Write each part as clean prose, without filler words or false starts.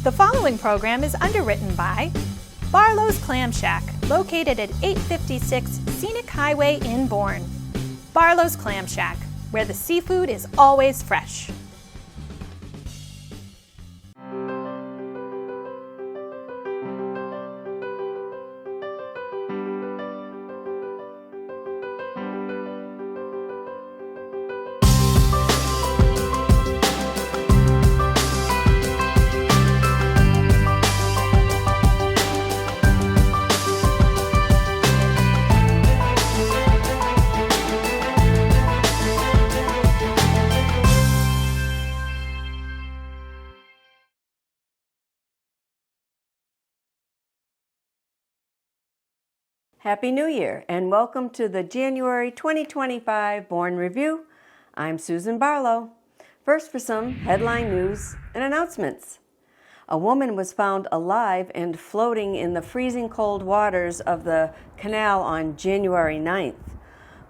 The following program is underwritten by Barlow's Clam Shack, located at 856 Scenic Highway in Bourne. Barlow's Clam Shack, where the seafood is always fresh. Happy New Year and welcome to the January 2025 Bourne Review. I'm Susan Barlow. First for some headline news and announcements. A woman was found alive and floating in the freezing cold waters of the canal on January 9th.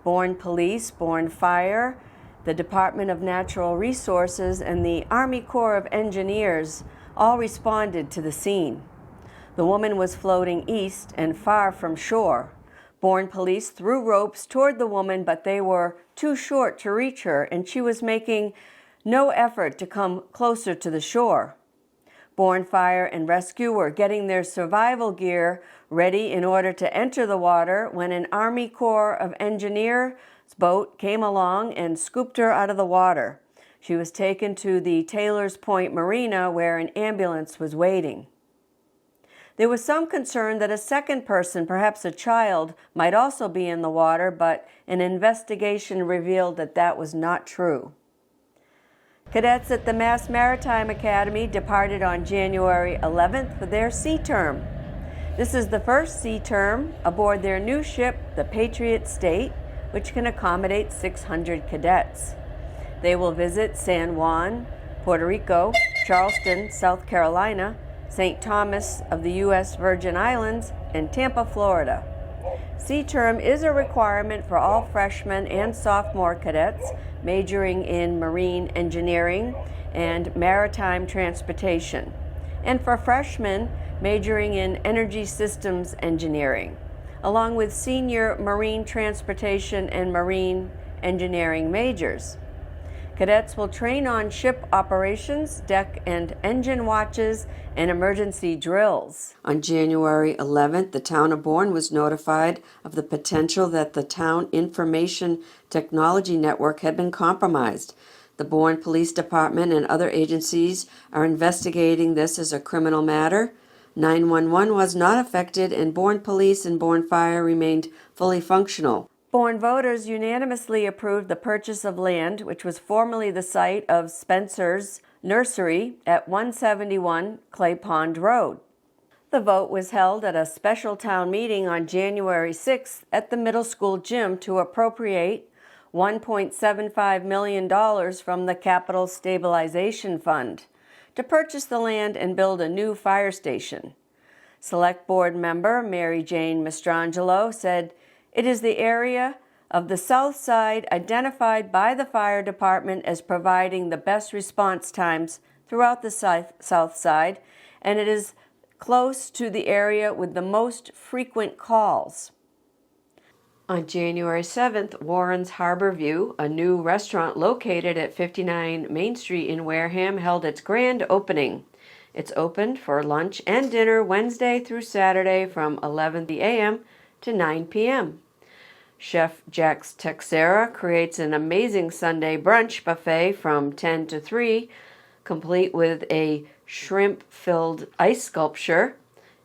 Bourne Police, Bourne Fire, the Department of Natural Resources, and the Army Corps of Engineers all responded to the scene. The woman was floating east and far from shore. Bourne police threw ropes toward the woman, but they were too short to reach her, and she was making no effort to come closer to the shore. Bourne Fire and Rescue were getting their survival gear ready in order to enter the water when an Army Corps of Engineers boat came along and scooped her out of the water. She was taken to the Taylor's Point Marina, where an ambulance was waiting. There was some concern that a second person, perhaps a child, might also be in the water, but an investigation revealed that that was not true. Cadets at the Mass Maritime Academy departed on January 11th for their sea term. This is the first sea term aboard their new ship, the Patriot State, which can accommodate 600 cadets. They will visit San Juan, Puerto Rico, Charleston, South Carolina, St. Thomas of the U.S. Virgin Islands, and Tampa, Florida. Sea term is a requirement for all freshmen and sophomore cadets majoring in marine engineering and maritime transportation, and for freshmen majoring in energy systems engineering, along with senior marine transportation and marine engineering majors. Cadets will train on ship operations, deck and engine watches, and emergency drills. On January 11th, the town of Bourne was notified of the potential that the town information technology network had been compromised. The Bourne Police Department and other agencies are investigating this as a criminal matter. 911 was not affected, and Bourne Police and Bourne Fire remained fully functional. Bourne voters unanimously approved the purchase of land, which was formerly the site of Spencer's Nursery at 171 Clay Pond Road. The vote was held at a special town meeting on January 6th at the middle school gym to appropriate $1.75 million from the Capital Stabilization Fund to purchase the land and build a new fire station. Select Board member Mary Jane Mastrangelo said, "It is the area of the South Side identified by the fire department as providing the best response times throughout the South Side, and it is close to the area with the most frequent calls." On January 7th, Warren's Harborview, a new restaurant located at 59 Main Street in Wareham, held its grand opening. It's opened for lunch and dinner Wednesday through Saturday from 11 a.m. to 9 p.m. Chef Jax Texera creates an amazing Sunday brunch buffet from 10 to 3, complete with a shrimp-filled ice sculpture,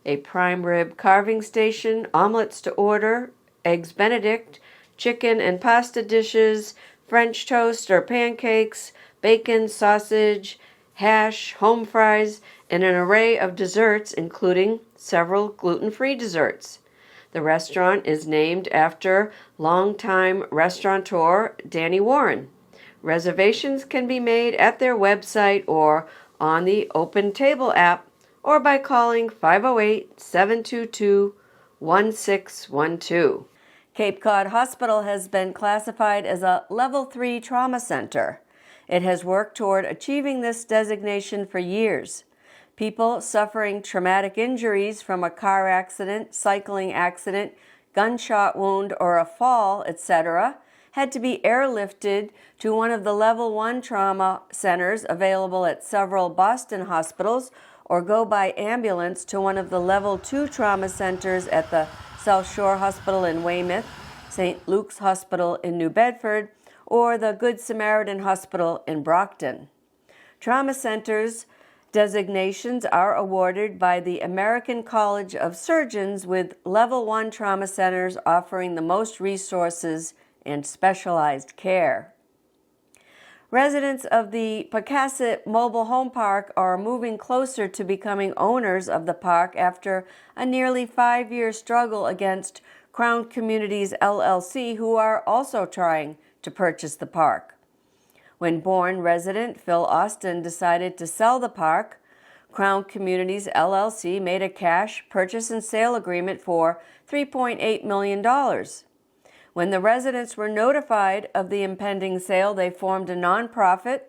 a prime rib carving station, omelets to order, eggs Benedict, chicken and pasta dishes, French toast or pancakes, bacon, sausage, hash, home fries, and an array of desserts, including several gluten-free desserts. The restaurant is named after longtime restaurateur Danny Warren. Reservations can be made at their website or on the Open Table app or by calling 508-722-1612. Cape Cod Hospital has been classified as a Level 3 trauma center. It has worked toward achieving this designation for years. People suffering traumatic injuries from a car accident, cycling accident, gunshot wound, or a fall, etc., had to be airlifted to one of the Level 1 trauma centers available at several Boston hospitals, or go by ambulance to one of the Level 2 trauma centers at the South Shore Hospital in Weymouth, St. Luke's Hospital in New Bedford, or the Good Samaritan Hospital in Brockton. Trauma centers designations are awarded by the American College of Surgeons, with Level 1 trauma centers offering the most resources and specialized care. Residents of the Pocasset Mobile Home Park are moving closer to becoming owners of the park after a nearly 5-year struggle against Crown Communities LLC, who are also trying to purchase the park. When Bourne resident Phil Austin decided to sell the park, Crown Communities LLC made a cash purchase and sale agreement for $3.8 million. When the residents were notified of the impending sale, they formed a nonprofit,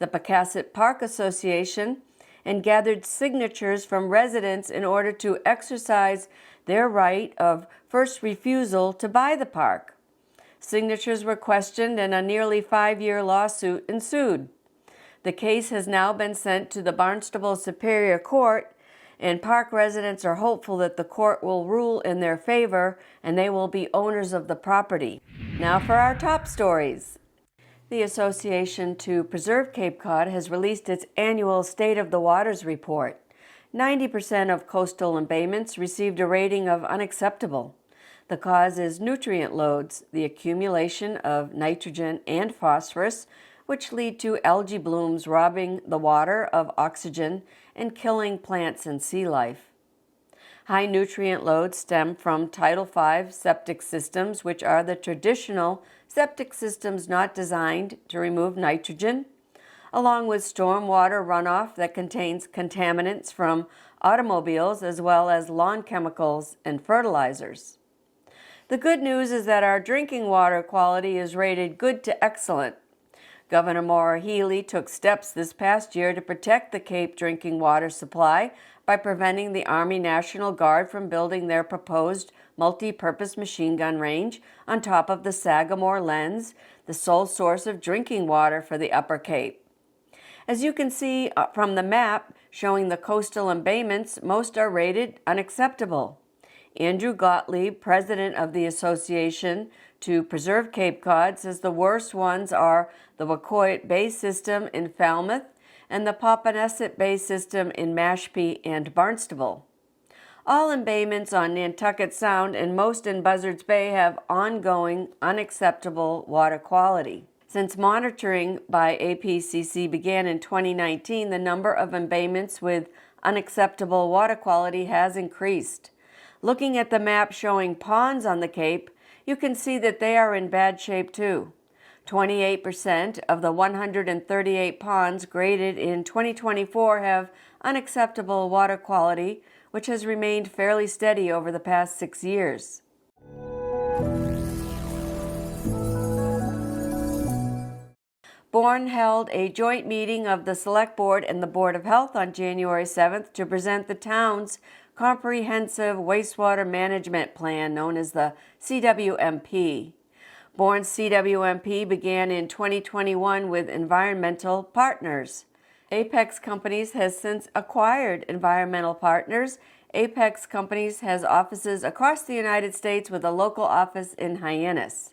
the Pocasset Park Association, and gathered signatures from residents in order to exercise their right of first refusal to buy the park. Signatures were questioned and a nearly 5-year lawsuit ensued. The case has now been sent to the Barnstable Superior Court, and park residents are hopeful that the court will rule in their favor and they will be owners of the property. Now for our top stories. The Association to Preserve Cape Cod has released its annual State of the Waters report. 90% of coastal embayments received a rating of unacceptable. The cause is nutrient loads, the accumulation of nitrogen and phosphorus, which lead to algae blooms robbing the water of oxygen and killing plants and sea life. High nutrient loads stem from Title V septic systems, which are the traditional septic systems not designed to remove nitrogen, along with stormwater runoff that contains contaminants from automobiles as well as lawn chemicals and fertilizers. The good news is that our drinking water quality is rated good to excellent. Governor Maura Healey took steps this past year to protect the Cape drinking water supply by preventing the Army National Guard from building their proposed multi-purpose machine gun range on top of the Sagamore Lens, the sole source of drinking water for the Upper Cape. As you can see from the map showing the coastal embayments, most are rated unacceptable. Andrew Gottlieb, president of the Association to Preserve Cape Cod, says the worst ones are the Wacoit Bay System in Falmouth and the Popponesset Bay System in Mashpee and Barnstable. All embayments on Nantucket Sound and most in Buzzards Bay have ongoing unacceptable water quality. Since monitoring by APCC began in 2019, the number of embayments with unacceptable water quality has increased. Looking at the map showing ponds on the Cape, you can see that they are in bad shape too. 28% of the 138 ponds graded in 2024 have unacceptable water quality, which has remained fairly steady over the past 6 years. Bourne held a joint meeting of the Select Board and the Board of Health on January 7th to present the town's Comprehensive Wastewater Management Plan, known as the CWMP. Bourne's CWMP began in 2021 with environmental partners. Apex Companies has since acquired environmental partners. Apex Companies has offices across the United States with a local office in Hyannis.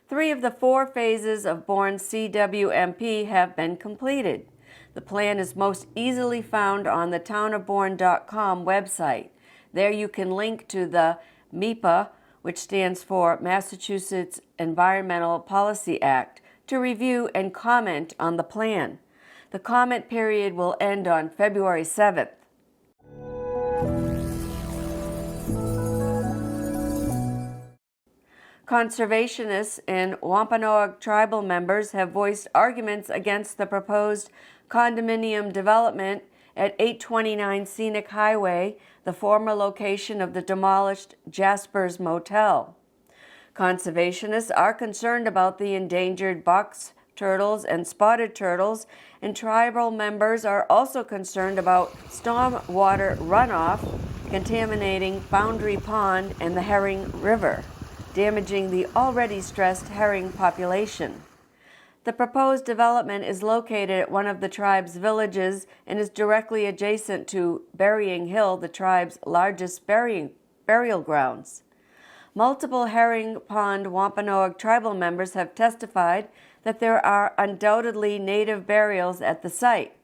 3 of the 4 phases of Bourne's CWMP have been completed. The plan is most easily found on the townofbourne.com website. There you can link to the MEPA, which stands for Massachusetts Environmental Policy Act, to review and comment on the plan. The comment period will end on February 7th. Conservationists and Wampanoag tribal members have voiced arguments against the proposed condominium development at 829 Scenic Highway, the former location of the demolished Jasper's Motel. Conservationists are concerned about the endangered box turtles, and spotted turtles, and tribal members are also concerned about stormwater runoff contaminating Boundary Pond and the Herring River, damaging the already stressed herring population. The proposed development is located at one of the tribe's villages and is directly adjacent to Burying Hill, the tribe's largest burial grounds. Multiple Herring Pond Wampanoag tribal members have testified that there are undoubtedly native burials at the site.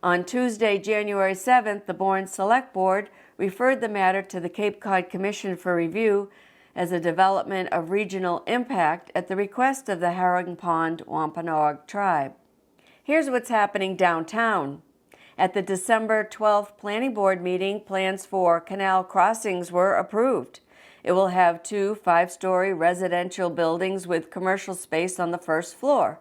On Tuesday, January 7th, the Bourne Select Board referred the matter to the Cape Cod Commission for review as a development of regional impact at the request of the Herring Pond Wampanoag tribe. Here's what's happening downtown. At the December 12th Planning Board meeting, plans for canal crossings were approved. It will have 2 5-story residential buildings with commercial space on the first floor.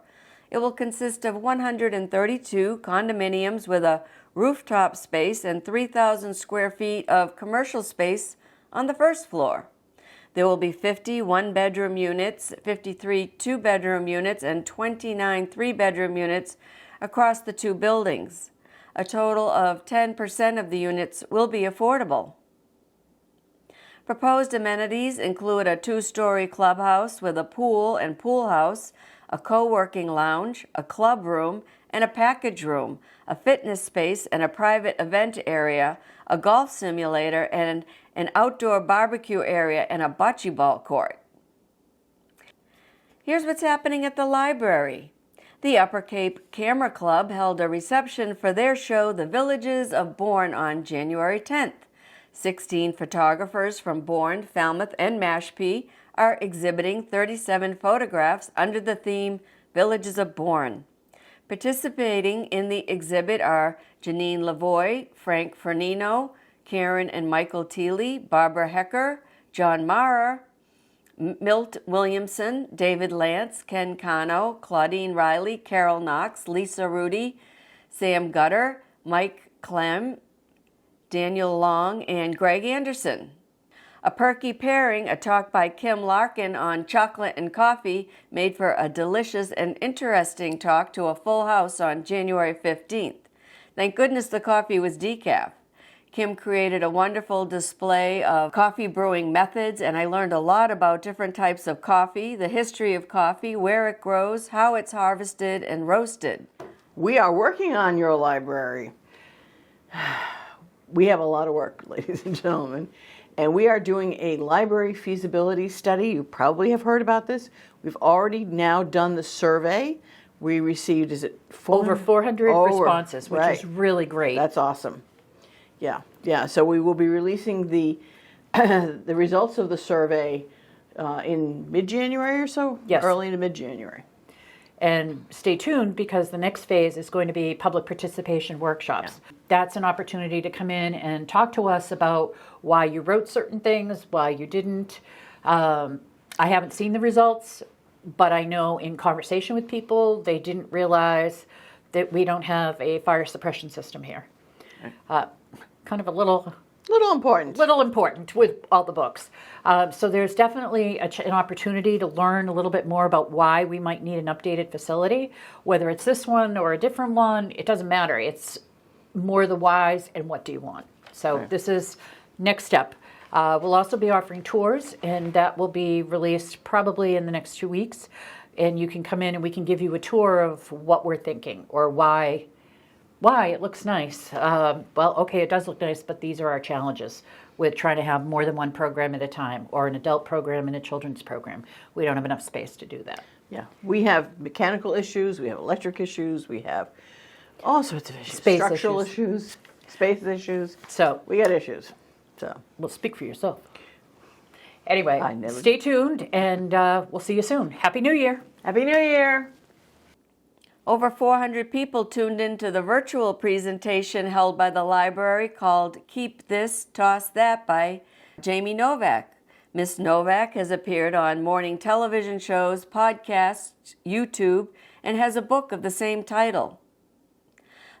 It will consist of 132 condominiums with a rooftop space and 3,000 square feet of commercial space on the first floor. There will be 50 one-bedroom units, 53 two-bedroom units, and 29 three-bedroom units across the 2 buildings. A total of 10% of the units will be affordable. Proposed amenities include a 2-story clubhouse with a pool and pool house, a co-working lounge, a club room, and a package room, a fitness space and a private event area, a golf simulator, and an outdoor barbecue area and a bocce ball court. Here's what's happening at the library. The Upper Cape Camera Club held a reception for their show, The Villages of Bourne, on January 10th. 16 photographers from Bourne, Falmouth, and Mashpee are exhibiting 37 photographs under the theme Villages of Bourne. Participating in the exhibit are Janine Lavoie, Frank Fernino, Karen and Michael Teeley, Barbara Hecker, John Maurer, Milt Williamson, David Lance, Ken Cano, Claudine Riley, Carol Knox, Lisa Rudy, Sam Gutter, Mike Clem, Daniel Long, and Greg Anderson. A perky pairing, a talk by Kim Larkin on chocolate and coffee, made for a delicious and interesting talk to a full house on January 15th. Thank goodness the coffee was decaf. Kim created a wonderful display of coffee brewing methods, and I learned a lot about different types of coffee, the history of coffee, where it grows, how it's harvested and roasted. We are working on your library. We have a lot of work, ladies and gentlemen, and we are doing a library feasibility study. You probably have heard about this. We've already now done the survey. We received, over 400 responses, which is really great. That's awesome. Yeah. So we will be releasing the the results of the survey in mid-January or so? Yes. Early to mid-January. And stay tuned, because the next phase is going to be public participation workshops. Yeah. That's an opportunity to come in and talk to us about why you wrote certain things, why you didn't. I haven't seen the results, but I know in conversation with people, they didn't realize that we don't have a fire suppression system here. Kind of a little important with all the books. So there's definitely an opportunity to learn a little bit more about why we might need an updated facility, whether it's this one or a different one. It doesn't matter. It's more the whys and what do you want. So This is next step. We'll also be offering tours, and that will be released probably in the next 2 weeks. And you can come in and we can give you a tour of what we're thinking, or why it looks nice. It does look nice, but these are our challenges with trying to have more than one program at a time, or an adult program and a children's program. We don't have enough space to do that. Yeah, we have mechanical issues, we have electric issues, we have all sorts of issues. Space Structural issues, space issues. So we got issues. So well, speak for yourself. Anyway, stay tuned, and we'll see you soon. Happy New Year. Happy New Year. Over 400 people tuned into the virtual presentation held by the library called Keep This, Toss That by Jamie Novak. Miss Novak has appeared on morning television shows, podcasts, YouTube, and has a book of the same title.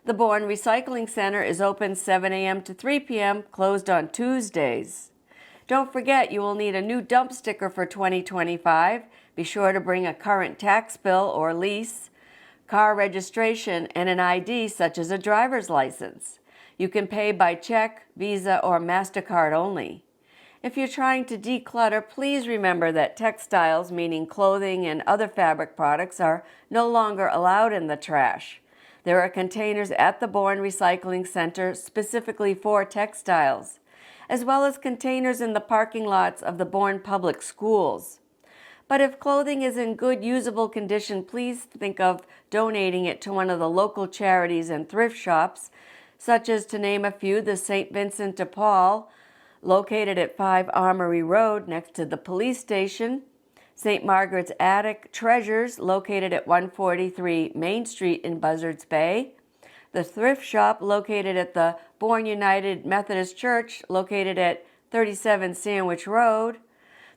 The Bourne Recycling Center is open 7 a.m. to 3 p.m., closed on Tuesdays. Don't forget, you will need a new dump sticker for 2025. Be sure to bring a current tax bill or lease, car registration, and an ID such as a driver's license. You can pay by check, Visa, or MasterCard only. If you're trying to declutter, please remember that textiles, meaning clothing and other fabric products, are no longer allowed in the trash. There are containers at the Bourne Recycling Center specifically for textiles, as well as containers in the parking lots of the Bourne Public Schools. But if clothing is in good, usable condition, please think of donating it to one of the local charities and thrift shops, such as, to name a few, the St. Vincent de Paul, located at 5 Armory Road next to the police station, St. Margaret's Attic Treasures, located at 143 Main Street in Buzzards Bay, the thrift shop located at the Bourne United Methodist Church, located at 37 Sandwich Road,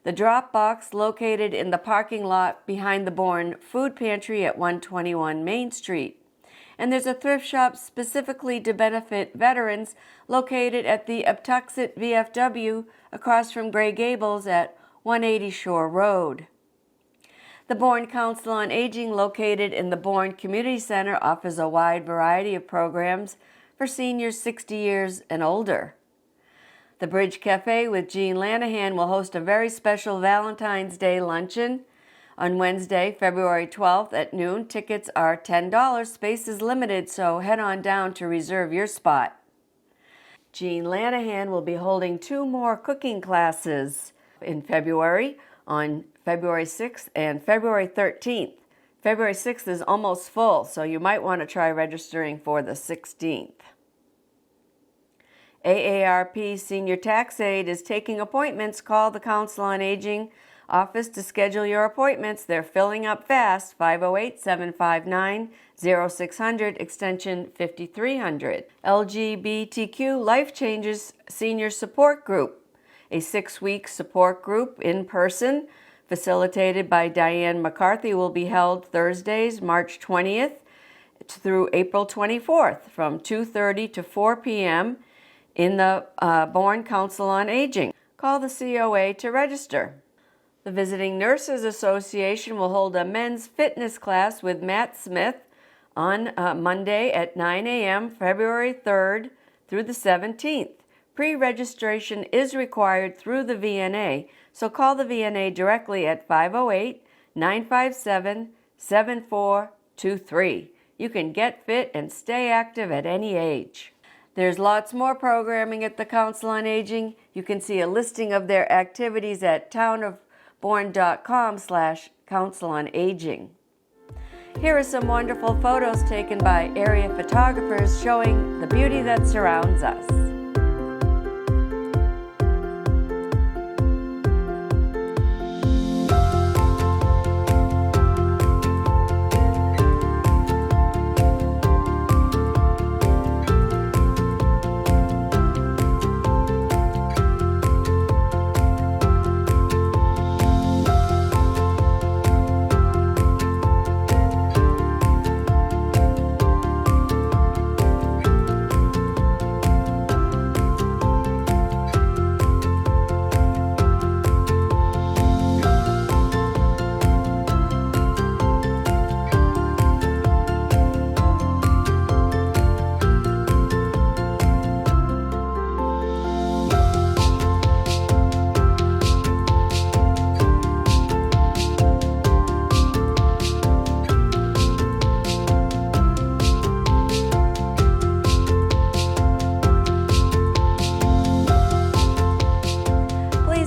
the drop box located in the parking lot behind the Bourne Food Pantry at 121 Main Street. And there's a thrift shop specifically to benefit veterans located at the Uptuxet VFW across from Gray Gables at 180 Shore Road. The Bourne Council on Aging, located in the Bourne Community Center, offers a wide variety of programs for seniors 60 years and older. The Bridge Cafe with Jean Lanahan will host a very special Valentine's Day luncheon on Wednesday, February 12th at noon. Tickets are $10. Space is limited, so head on down to reserve your spot. Jean Lanahan will be holding 2 more cooking classes in February, on February 6th and February 13th. February 6th is almost full, so you might want to try registering for the 16th. AARP Senior Tax Aid is taking appointments. Call the Council on Aging office to schedule your appointments. They're filling up fast. 508-759-0600, extension 5300. LGBTQ Life Changes Senior Support Group, a 6-week support group in person, facilitated by Diane McCarthy, will be held Thursdays, March 20th through April 24th from 2:30 to 4 p.m. in the Bourne Council on Aging. Call the COA to register. The Visiting Nurses Association will hold a men's fitness class with Matt Smith on Monday at 9 a.m., February 3rd through the 17th. Pre-registration is required through the VNA, so call the VNA directly at 508-957-7423. You can get fit and stay active at any age. There's lots more programming at the Council on Aging. You can see a listing of their activities at townofbourne.com/Council on Aging. Here are some wonderful photos taken by area photographers showing the beauty that surrounds us.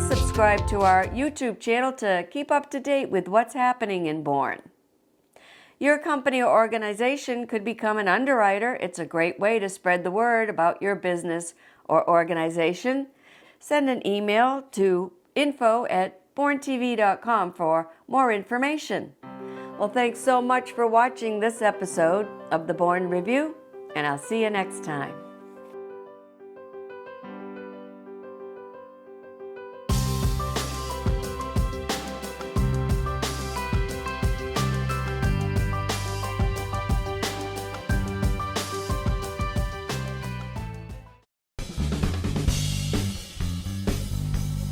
Subscribe to our YouTube channel to keep up to date with what's happening in Bourne. Your company or organization could become an underwriter. It's a great way to spread the word about your business or organization. Send an email to info@bournetv.com for more information. Well, thanks so much for watching this episode of the Bourne Review, and I'll see you next time.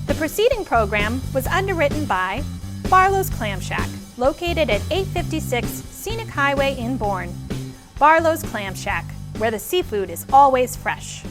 The preceding program was underwritten by Barlow's Clam Shack, located at 856 Scenic Highway in Bourne. Barlow's Clam Shack, where the seafood is always fresh.